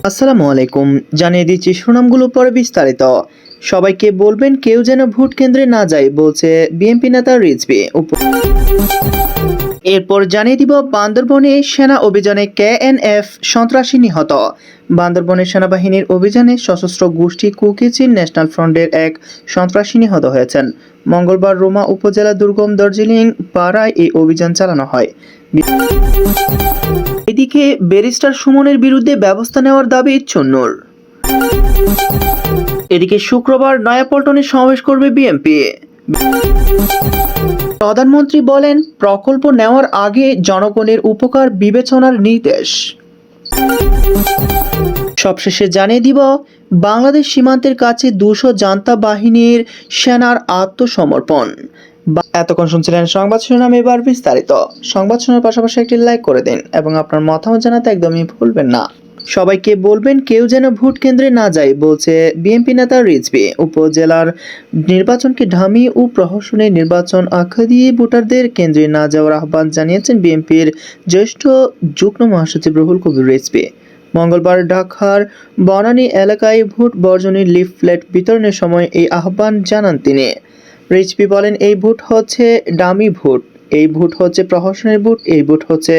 আসসালামু আলাইকুম। জানিয়ে দিচ্ছি শিরোনামগুলো পরে বিস্তারিত। সবাইকে বলবেন কেউ যেন ভোট কেন্দ্রে না যায়, বলছে বিএনপি নেতা রিজভী। এরপর জানিয়ে দিব বান্দরবনে সেনা অভিযানে কেএনএফ সন্ত্রাসী নিহত। বান্দরবনে সেনাবাহিনীর অভিযানে সশস্ত্র গোষ্ঠী কুকিচিন ন্যাশনাল ফ্রন্টের এক সন্ত্রাসী নিহত হয়েছেন। মঙ্গলবার রোমা উপজেলা দুর্গম দার্জিলিং পাড়ায় এই অভিযান চালানো হয়। এদিকে ব্যারিস্টার সুমনের বিরুদ্ধে ব্যবস্থা নেওয়ার দাবি চুন্নুর। এদিকে শুক্রবার নয়াপল্টনে সমাবেশ করবে বিএনপি। প্রধানমন্ত্রী বলেন প্রকল্প নেওয়ার আগে জনগণের উপকার বিবেচনার নির্দেশ। সবশেষে জানিয়ে দিব বাংলাদেশ সীমান্তের কাছে 200 জান্তা বাহিনীর সেনার আত্মসমর্পণ। এতক্ষণ শুনছিলেন সংবাদ শিরোনাম, এবার বিস্তারিত। সংবাদ শোনার পাশাপাশি একটি লাইক করে দিন এবং আপনার মতামত জানাতে একদমই ভুলবেন না। সবাইকে বলবেন কেউ যেন ভোট কেন্দ্রে না যায়, বলছে বিএনপি নেতা রিজভী। উপজেলার নির্বাচনকে ঢামি ও প্রহসনের নির্বাচন আখ্যা দিয়ে ভোটারদের কেন্দ্রে না যাওয়ার আহ্বান জানিয়েছেন বিএনপির জ্যেষ্ঠ যুগ্ম মহাসচিব রুহুল কবির রিজভী। মঙ্গলবার ঢাকার বনানী এলাকায় ভোট বর্জনের লিফলেট বিতরণের সময় এই আহ্বান জানান তিনি। রিজভী বলেন, এই ভোট হচ্ছে ডামি ভোট, এই ভোট হচ্ছে প্রহসনের ভোট, এই ভোট হচ্ছে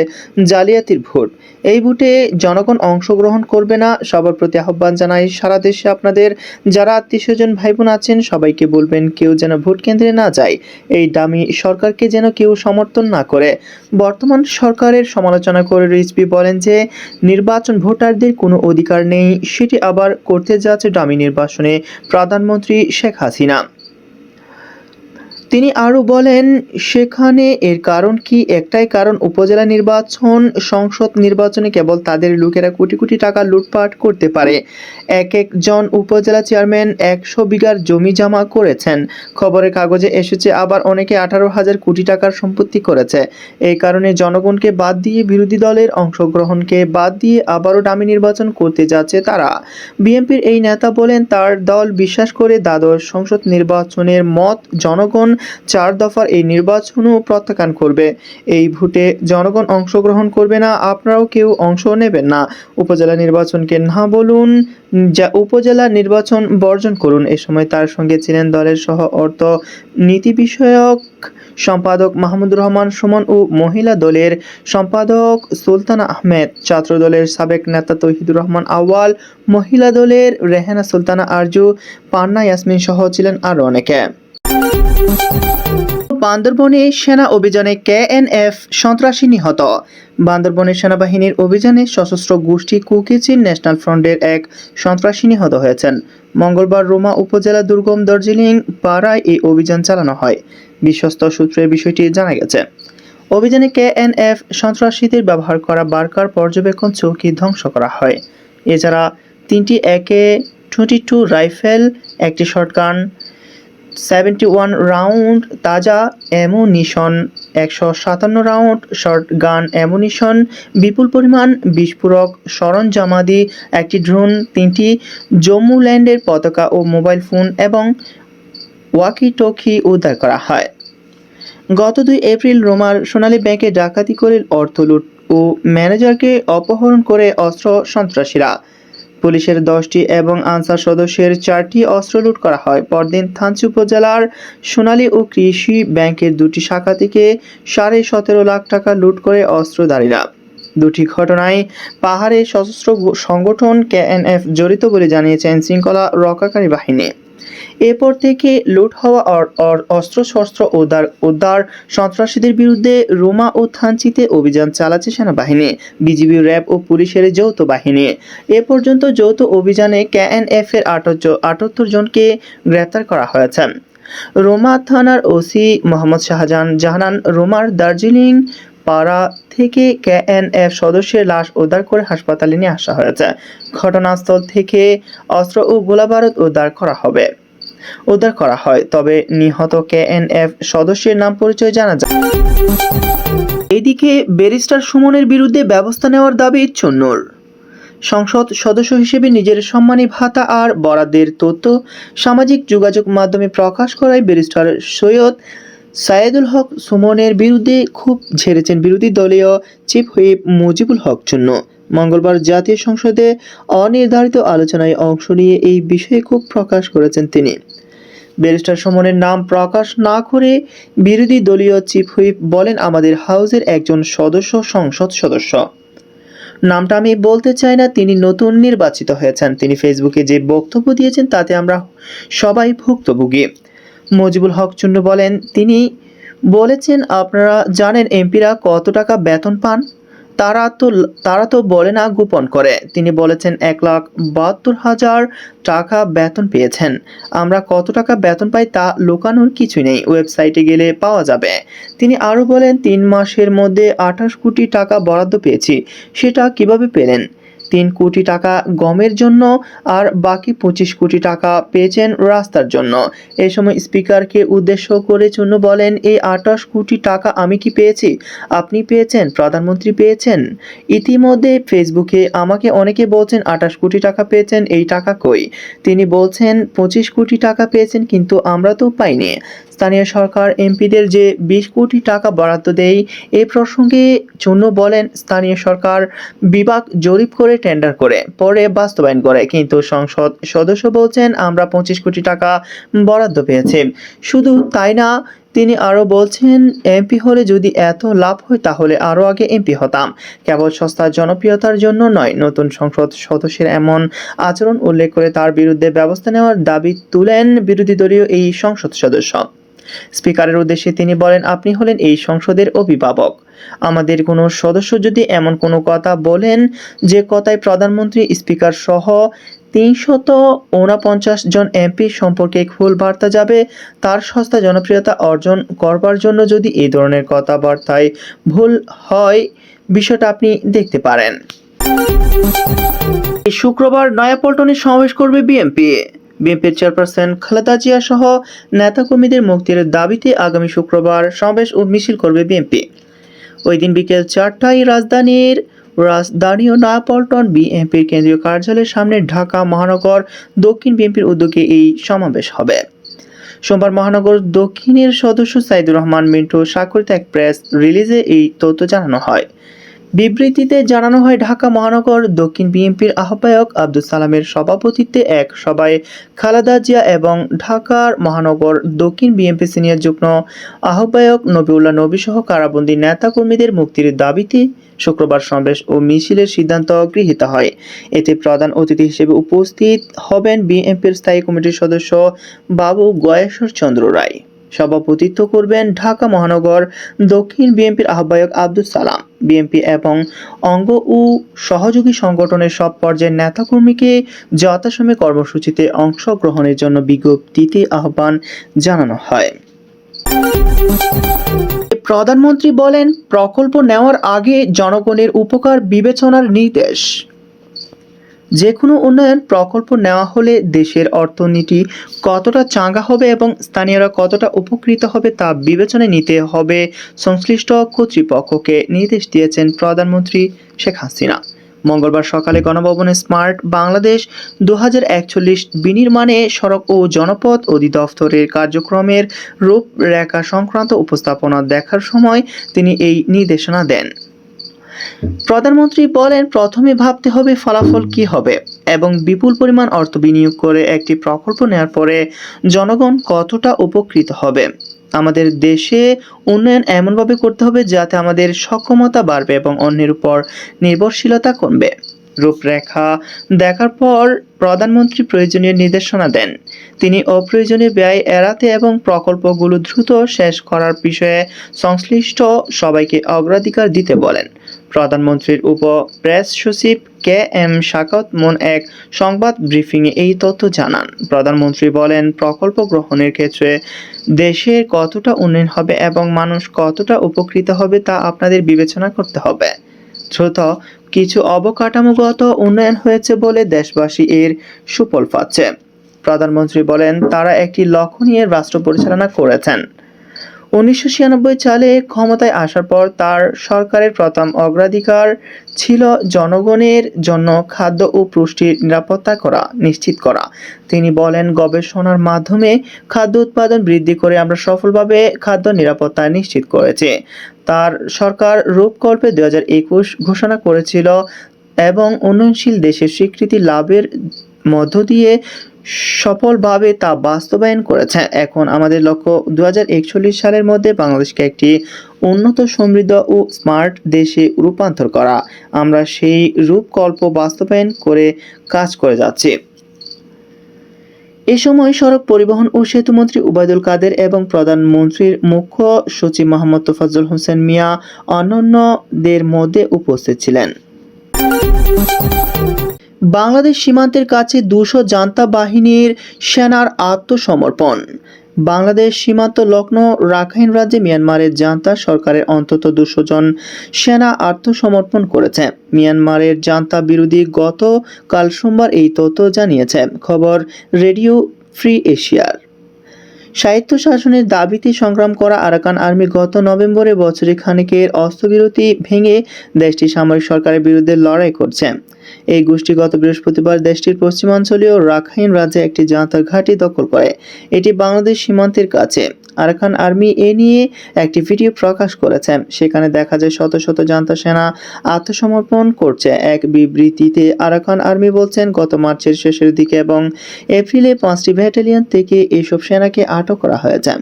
জালিয়াতির ভোট। এই ভোটে জনগণ অংশগ্রহণ করবে না। সবার প্রতি আহ্বান জানাই, সারা দেশে আপনাদের যারা আত্মীয়স্বজন ভাই বোন আছেন সবাইকে বলবেন কেউ যেন ভোট কেন্দ্রে না যায়। এই ডামি সরকারকে যেন কেউ সমর্থন না করে। বর্তমান সরকারের সমালোচনা করে রিজভী বলেন যে নির্বাচন ভোটারদের কোনো অধিকার নেই, সেটি আবার করতে যাচ্ছে ডামি নির্বাচনে প্রধানমন্ত্রী শেখ হাসিনা। তিনি আরও বলেন, সেখানে এর কারণ কি? একটাই কারণ, উপজেলা নির্বাচন, সংসদ নির্বাচনে কেবল তাদের লোকেরা কোটি কোটি টাকা লুটপাট করতে পারে। একজন উপজেলা চেয়ারম্যান 100 বিঘার জমি জমা করেছেন, খবরের কাগজে এসেছে। আবার অনেকে 18,000 কোটি টাকার সম্পত্তি করেছে। এই কারণে জনগণকে বাদ দিয়ে, বিরোধী দলের অংশগ্রহণকে বাদ দিয়ে আবারও ডামি নির্বাচন করতে যাচ্ছে তারা। বিএনপির এই নেতা বলেন, তার দল বিশ্বাস করে দ্বাদশ সংসদ নির্বাচনের মত জনগণ 4 দফার এই নির্বাচনও প্রত্যাখ্যান করবে। এই ভোটে জনগণ অংশগ্রহণ করবে না, আপনারাও কেউ অংশ নেবেন না। উপজেলা নির্বাচনকে না বলুন, যা উপজেলা নির্বাচন বর্জন করুন। এ সময় তার সঙ্গে ছিলেন দলের সহ অর্থ নীতি বিষয়ক সম্পাদক মাহমুদুর রহমান সুমন ও মহিলা দলের সম্পাদক সুলতানা আহমেদ, ছাত্র দলের সাবেক নেতা তৌহিদুর রহমান আউয়াল, মহিলা দলের রেহানা সুলতানা আরজু, পান্না ইয়াসমিন সহ ছিলেন আরও অনেকে। বান্দরবনে সেনা অভিযানে কেএনএফ সন্ত্রাসী নিহত। বান্দরবনের সেনাবাহিনীর অভিযানে সশস্ত্র গোষ্ঠী কুকিচিন ন্যাশনাল ফ্রন্টের এক সন্ত্রাসী নিহত হয়েছেন। মঙ্গলবার রোমা উপজেলা দুর্গম দার্জিলিং পাড়ায় এই অভিযান চালানো হয়। বিশ্বস্ত সূত্রে বিষয়টি জানা গেছে। অভিযানে কেএনএফ সন্ত্রাসীদের ব্যবহার করা বার্কার পর্যবেক্ষণ চৌকি ধ্বংস করা হয়। এছাড়া 3টি AK-22 রাইফেল, একটি শটগান, 71 রাউন্ড তাজা অ্যামুনিশন, 157 রাউন্ড শটগান অ্যামুনিশন, বিপুল পরিমাণ বিস্ফোরক সরঞ্জামাদি, একটি ড্রোন, 3টি জম্মু ল্যান্ডের পতাকা ও মোবাইল ফোন এবং ওয়াকি-টকি উদ্ধার করা হয়। গত 2 এপ্রিল রোমার সোনালী ব্যাংকে ডাকাতি করে অর্থ লুট ও ম্যানেজারকে অপহরণ করে অস্ত্র সন্ত্রাসীরা। পুলিশের 10টি এবং আনসার সদস্যের 4টি অস্ত্র লুট করা হয়। পরদিন থানচি উপজেলার সোনালী ও কৃষি ব্যাংকের 2টি শাখা থেকে 17.5 লাখ টাকা লুট করে অস্ত্রধারীরা। 2টি ঘটনায় পাহাড়ে সশস্ত্র সংগঠন কেএনএফ জড়িত বলে জানিয়েছে আইনশৃঙ্খলা রক্ষাকারী বাহিনী। এরপর থেকে লুট হওয়া অস্ত্রশস্ত্র উদ্ধার সন্ত্রাসীদের বিরুদ্ধে রোমা ও থানচিতে অভিযান চালাচ্ছে সেনাবাহিনী, বিজিবি, র্যাব ও পুলিশের যৌথ বাহিনী। এ পর্যন্ত যৌথ অভিযানে কেএনএফ এর 78 জনকে গ্রেপ্তার করা হয়েছে। রোমা থানার ওসি মোহাম্মদ জাহানান রোমার দার্জিলিং পাড়া থেকে কেএনএফ সদস্যের লাশ উদ্ধার করে হাসপাতালে নিয়ে আসা হয়েছে। ঘটনাস্থল থেকে অস্ত্র ও গোলাবারুদ উদ্ধার করা হয়, তবে নিহত কেএনএফ সদস্যের নাম পরিচয় জানা যায়। এদিকে ব্যারিস্টার সুমনের বিরুদ্ধে ব্যবস্থা নেওয়ার দাবি চুন্নুর। সংসদ সদস্য হিসেবে নিজের সম্মানী ভাতা আর বরাদ্দের তথ্য সামাজিক যোগাযোগ মাধ্যমে প্রকাশ করায় ব্যারিস্টার সৈয়দ সায়েদুল হক সুমনের বিরুদ্ধে ক্ষোভ ঝেড়েছেন বিরোধী দলীয় চিফ হুইপ মুজিবুল হক চুন্নু। মঙ্গলবার জাতীয় সংসদে অনির্ধারিত আলোচনায় অংশ নিয়ে এই বিষয়ে ক্ষোভ প্রকাশ করেছেন তিনি। ব্যারিস্টার সুমনের নাম প্রকাশ না করে বিরোধী দলীয় চিফ হুইপ বলেন, আমাদের হাউসের একজন সংসদ সদস্য, নামটা আমি বলতে চাই না, তিনি নতুন নির্বাচিত হয়েছেন। তিনি ফেসবুকে যে বক্তব্য দিয়েছেন তাতে আমরা সবাই ভুক্তভোগী। মজিবুল হক চুন্নু বলেন, তিনি বলেছেন, আপনারা জানেন এমপিরা কত টাকা বেতন পান? তারা তো বলে না, গোপন করে। তিনি বলেছেন 1,72,000 টাকা বেতন পেয়েছেন। আমরা কত টাকা বেতন পাই তা লুকানোর কিছুই নেই, ওয়েবসাইটে গেলে পাওয়া যাবে। তিনি আরও বলেন, 3 মাসের মধ্যে 28 কোটি টাকা বরাদ্দ পেয়েছি। সেটা কিভাবে পেলেন? 3 কোটি টাকা গমের জন্য আর বাকি 25 কোটি টাকা পেয়েছেন রাস্তার জন্য। এ সময় স্পিকারকে উদ্দেশ্য করে চুন্নু বলেন, এই 28 কোটি টাকা আমি কি পেয়েছি? আপনি পেয়েছেন? প্রধানমন্ত্রী পেয়েছেন? ইতিমধ্যে ফেসবুকে আমাকে অনেকে বলছেন 28 কোটি টাকা পেয়েছেন, এই টাকা কই? তিনি বলছেন 25 কোটি টাকা পেয়েছেন, কিন্তু আমরা তো পাইনি। স্থানীয় সরকার এমপিদের যে 20 কোটি টাকা বরাদ্দ দেয়, এই প্রসঙ্গে চুন্নু বলেন, স্থানীয় সরকার বিভাগ জরিপ করে টেন্ডার করে পরে বাস্তবায়ন করে, কিন্তু সংসদ সদস্য বলছেন আমরা 25 কোটি টাকা বরাদ্দ পেয়েছি। শুধু তাই না, তিনি আরও বলছেন, এমপি হলে যদি এত লাভ হয় তাহলে আরও আগে এমপি হতাম। কেবল সস্তা জনপ্রিয়তার জন্য নয়। নতুন সংসদ সদস্যের এমন আচরণ উল্লেখ করে তার বিরুদ্ধে ব্যবস্থা নেওয়ার দাবি তুলেন বিরোধী দলীয় এই সংসদ সদস্য। স্পিকারের উদ্দেশ্যে তিনি বলেন, আপনি হলেন এই সংসদের অভিভাবক। আমাদের কোনো সদস্য যদি এমন কোনো কথা বলেন যে কথায় প্রধানমন্ত্রী, স্পিকার সহ 349 জন এমপি সম্পর্কে ভুল বার্তা যাবে, তার সস্তা জনপ্রিয়তা অর্জন করবার জন্য যদি এই ধরনের কথাবার্তায় ভুল হয়, বিষয়টা আপনি দেখতে পারেন। শুক্রবার নয়াপল্টনে সমাবেশ করবে বিএনপি। বিএনপির চেয়ারপারসন খালেদা জিয়া সহ নেতাকর্মীদের মুক্তির দাবিতে আগামী শুক্রবার সমাবেশ ও মিছিল করবে বিএনপি। ওই দিন বিকেল 4টায় রাজধানীয় নয়াপল্টন বিএনপির কেন্দ্রীয় কার্যালয়ের সামনে ঢাকা মহানগর দক্ষিণ বিএনপির উদ্যোগে এই সমাবেশ হবে। সোমবার মহানগর দক্ষিণের সদস্য সাইদুর রহমান মিন্টু স্বাক্ষরিত এক প্রেস রিলিজে এই তথ্য জানানো হয়। বিবৃতিতে জানানো হয়, ঢাকা মহানগর দক্ষিণ বিএনপির আহ্বায়ক আব্দুল সালামের সভাপতিত্বে এক সভায় খালেদা জিয়া এবং ঢাকার মহানগর দক্ষিণ বিএনপি সিনিয়র যুগ্ম আহ্বায়ক নবিউল্লাহ নবী সহ কারাবন্দী নেতাকর্মীদের মুক্তির দাবিতে শুক্রবার সমাবেশ ও মিছিলের সিদ্ধান্ত গৃহীত হয়। এতে প্রধান অতিথি হিসেবে উপস্থিত হবেন বিএনপির স্থায়ী কমিটির সদস্য বাবু গয়েশ্বর চন্দ্র রায়। সভাপতিত্ব করবেন ঢাকা মহানগর দক্ষিণ বিএনপির আহ্বায়ক আব্দুল সালাম। বিএনপি এবং অঙ্গ ও সহযোগী সংগঠনের সব পর্যায়ের নেতাকর্মীকে যথাসময়ে কর্মসূচিতে অংশগ্রহণের জন্য বিজ্ঞপ্তিতে আহ্বান জানানো হয়। প্রধানমন্ত্রী বলেন, প্রকল্প নেওয়ার আগে জনগণের উপকার বিবেচনার নির্দেশ। যে কোনো উন্নয়ন প্রকল্প নেওয়া হলে দেশের অর্থনীতি কতটা চাঙ্গা হবে এবং স্থানীয়রা কতটা উপকৃত হবে তা বিবেচনায় নিতে হবে সংশ্লিষ্ট কর্তৃপক্ষকে, নির্দেশ দিয়েছেন প্রধানমন্ত্রী শেখ হাসিনা। মঙ্গলবার সকালে গণভবনে স্মার্ট বাংলাদেশ 2041 বিনির্মাণে সড়ক ও জনপথ অধিদপ্তরের কার্যক্রমের রূপরেখা সংক্রান্ত উপস্থাপনা দেখার সময় তিনি এই নির্দেশনা দেন। প্রধানমন্ত্রী বলেন, প্রথমে ভাবতে হবে ফলাফল কি হবে এবং বিপুল পরিমাণ অর্থ বিনিয়োগ করে একটি প্রকল্প নেওয়ার পরে জনগণ কতটা উপকৃত হবে। আমাদের দেশে উন্নয়ন এমনভাবে করতে হবে যাতে আমাদের সক্ষমতা বাড়বে এবং অন্যের উপর নির্ভরশীলতা কমবে। রূপরেখা দেখার পর প্রধানমন্ত্রী প্রয়োজনীয় নির্দেশনা দেন। তিনি অপ্রয়োজনীয় ব্যয় এড়াতে এবং প্রকল্পগুলো দ্রুত শেষ করার বিষয়ে সংশ্লিষ্ট সবাইকে অগ্রাধিকার দিতে বলেন। প্রধানমন্ত্রীর উপ প্রেস সচিব KM শাকাওয়াত মন এক সংবাদ ব্রিফিংয়ে এই তথ্য জানান। প্রধানমন্ত্রী বলেন, প্রকল্প গ্রহণের ক্ষেত্রে দেশের কতটা উন্নয়ন হবে এবং মানুষ কতটা উপকৃত হবে তা আপনাদের বিবেচনা করতে হবে। দ্রুত কিছু অবকাঠামোগত উন্নয়ন হয়েছে বলে দেশবাসী এর সুফল পাচ্ছে। প্রধানমন্ত্রী বলেন, তারা একটি লক্ষ্য নিয়ে রাষ্ট্র পরিচালনা করেছেন। 1996 সালে ক্ষমতায় আসার পর তার সরকারের প্রথম অগ্রাধিকার ছিল জনগণের জন্য খাদ্য ও পুষ্টির নিরাপত্তা নিশ্চিত করা। তিনি বলেন, গবেষণার মাধ্যমে খাদ্য উৎপাদন বৃদ্ধি করে আমরা সফলভাবে খাদ্য নিরাপত্তা নিশ্চিত করেছি। তার সরকার রূপকল্পে 2021 ঘোষণা করেছিল এবং উন্নয়নশীল দেশের স্বীকৃতি লাভের মধ্য দিয়ে সফলভাবে তা বাস্তবায়ন করেছে। এখন আমাদের লক্ষ্য 2041 সালের মধ্যে বাংলাদেশকে একটি উন্নত, সমৃদ্ধ ও স্মার্ট দেশে রূপান্তর করা। আমরা সেই রূপকল্প বাস্তবায়ন করে কাজ করে যাচ্ছি। এ সময় সড়ক পরিবহন ও সেতুমন্ত্রী ওবায়দুল কাদের এবং প্রধানমন্ত্রীর মুখ্য সচিব মোহাম্মদ তোফাজ্জল হোসেন মিয়া অন্যান্যদের মধ্যে উপস্থিত ছিলেন। বাংলাদেশ সীমান্তের কাছে 200 জান্তা বাহিনীর সেনার আত্মসমর্পণ। বাংলাদেশ সীমান্ত লক্ষ্ণৌ রাখাইন রাজ্যে মিয়ানমারের জান্তা সরকারের অন্তত 200 জন সেনা আত্মসমর্পণ করেছে। মিয়ানমারের জান্তা বিরোধী গতকাল সোমবার এই তথ্য জানিয়েছে খবর রেডিও ফ্রি এশিয়ার। স্বায়ত্তশাসনের দাবিতে সংগ্রাম করা আরাকান আর্মি গত নভেম্বরে বছরে খানেকের অস্ত্রবিরতি ভেঙে দেশটির সামরিক সরকারের বিরুদ্ধে লড়াই করছে। এই গোষ্ঠী গত বৃহস্পতিবার দেশটির পশ্চিমাঞ্চলীয় রাখাইন রাজ্যে একটি জান্তার ঘাঁটি দখল করে। এটি বাংলাদেশ সীমান্তের কাছে। আরাকান আর্মি এ নিয়ে একটি ভিডিও প্রকাশ করেছে। সেখানে দেখা যায় শত শত জান্তা সেনা আত্মসমর্পণ করছে। এক বিবৃতিতে আরাকান আর্মি বলছেন, গত মার্চের শেষের দিকে এবং এপ্রিলে 5টি ব্যাটালিয়ন থেকে এসব সেনাকে আটক করা হয়েছে।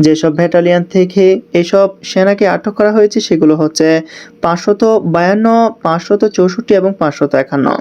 যেসব ব্যাটালিয়ন থেকে এসব সেনাকে আটক করা হয়েছে সেগুলো হচ্ছে 552, 564 এবং 551।